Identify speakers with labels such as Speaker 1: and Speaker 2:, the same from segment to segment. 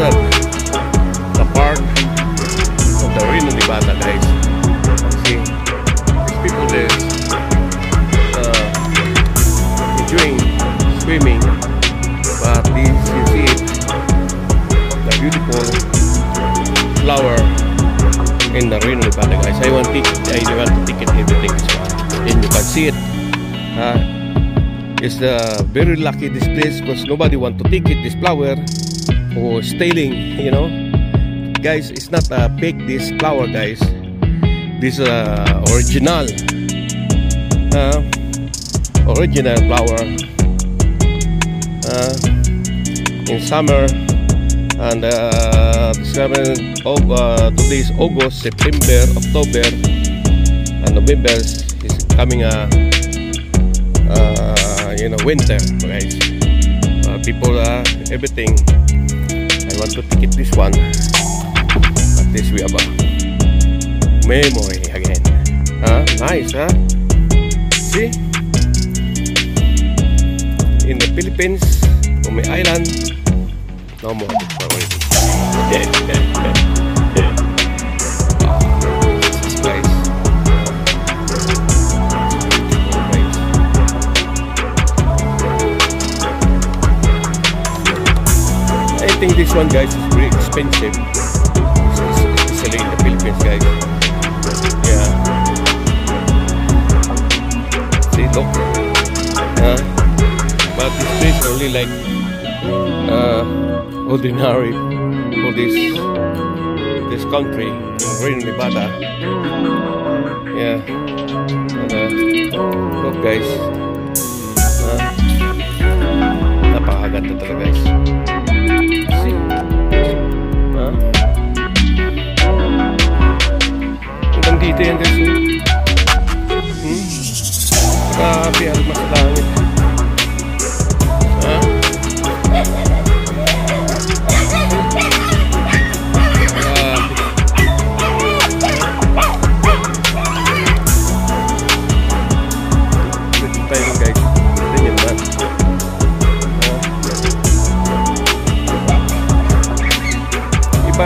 Speaker 1: the part of the Reno, Nevada, guys. See, these people there enjoying swimming, but this, you see it, the beautiful flower in the Reno, Nevada, guys. I want to ticket everything as well, and you can see it. It's very lucky this place because nobody want to ticket this flower or stealing, you know. Guys, it's not a fake this flower, guys. This original original flower in summer. And today is August, September, October, and November is coming you know, winter, guys. People, everything. I want to ticket this one. At least we have a memory again. Nice, huh? See? In the Philippines, on my island, no more already. I think this one, guys, is very expensive, especially in the Philippines, guys. Yeah. See, look. But this place is only like ordinary for this country in Reno, Nevada. Yeah. And, look, guys. Napakaganda talaga, guys. See? Hanggang dito yan, guys. Grabe, almas langit.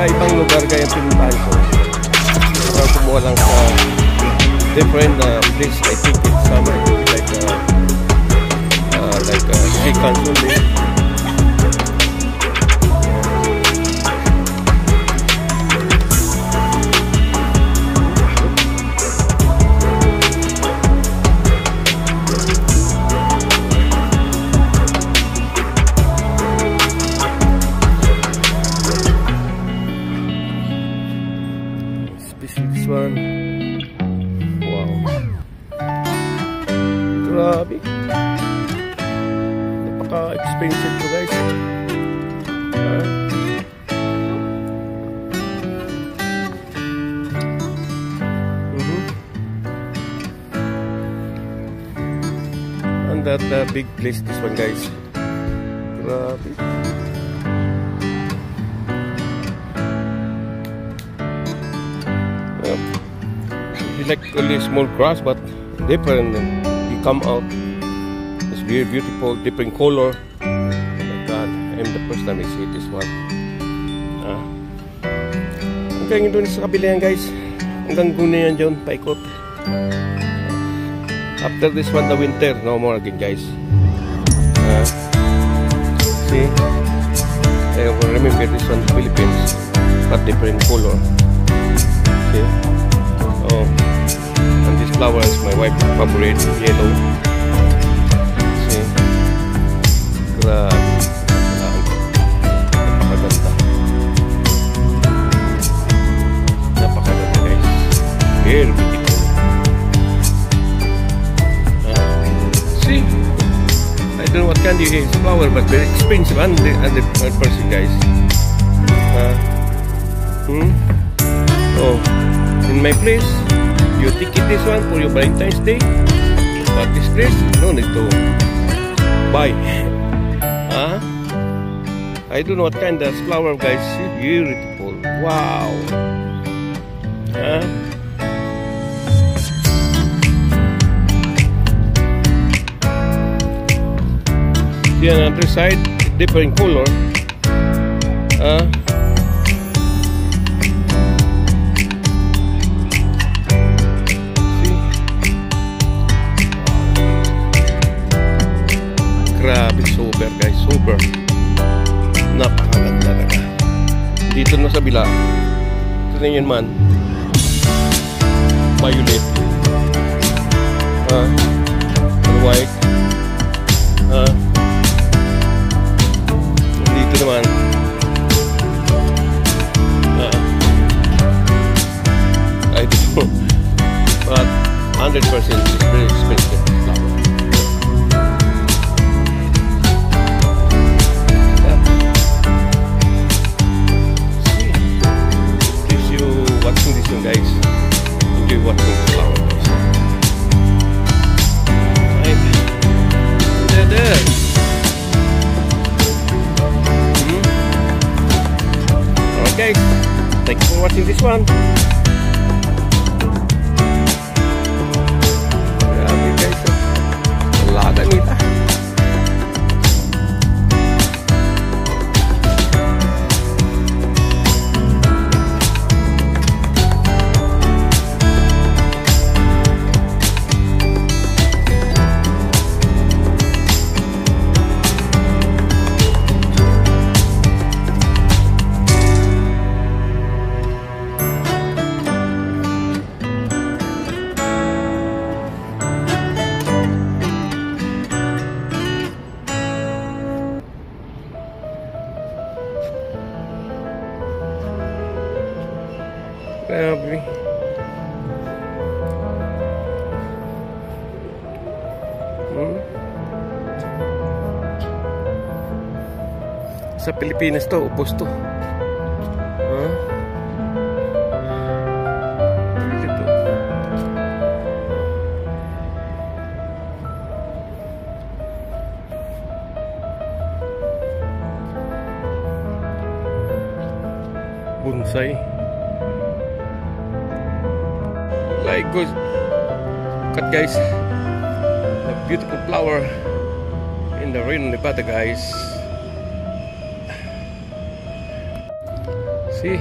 Speaker 1: Ibang lugar kaya pinuntahan ko. Parang kumuha lang sa different place. I think it's like chicken only. This one, wow, grabe, napaka-expensive to, guys. And that big place, this one, guys, grabe. Like only small grass, but different. You come out, it's very beautiful, different color. Oh my God, I'm the first time I see this one. Hanggang doon sa kabila yan, guys. Hanggang doon yan dyan, paikot. After this one, the winter, no more again, guys. See, I remember this one, Philippines, but different color. See, oh. And this flower is my wife's favorite, yellow. See? Napakaganda. Napakaganda, guys. Very beautiful. See? I don't know what kind of flower, but very expensive and the person, guys. Oh, in my place, you ticket this one for your Valentine's Day, but this place, no need to buy. I don't know what kind of flower, guys. Beautiful. Wow. See, on the other side, different color. Grabe, super guys, super. Napakaganda talaga. Dito na sa bila, ito yun man, violet, white, dito naman, I don't know, but 100% is very expensive flower. Watching this one, guys. Enjoy watching this flower, guys. Right there. Alright, guys. Thank you for watching this one. Grabe, guys. Wala nita. Grabe. Sa Pilipinas to, ubos to. Bonsai. Like good cut, guys, the beautiful flower in the Reno, Nevada, guys. See,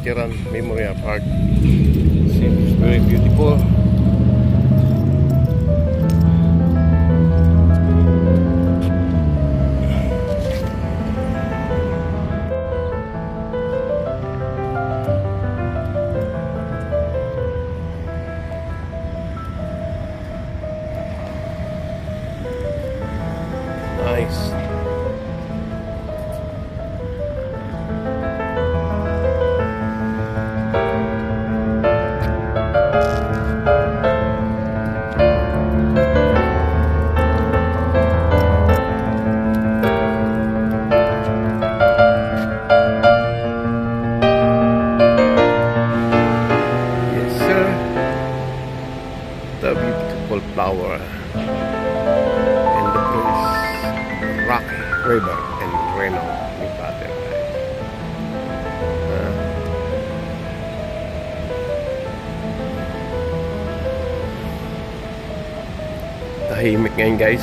Speaker 1: Veteran Memorial Park. Seems very beautiful. Nice. The beautiful flower and the place Rocky River and Reno, Nevada. Tahimik ngayon, guys.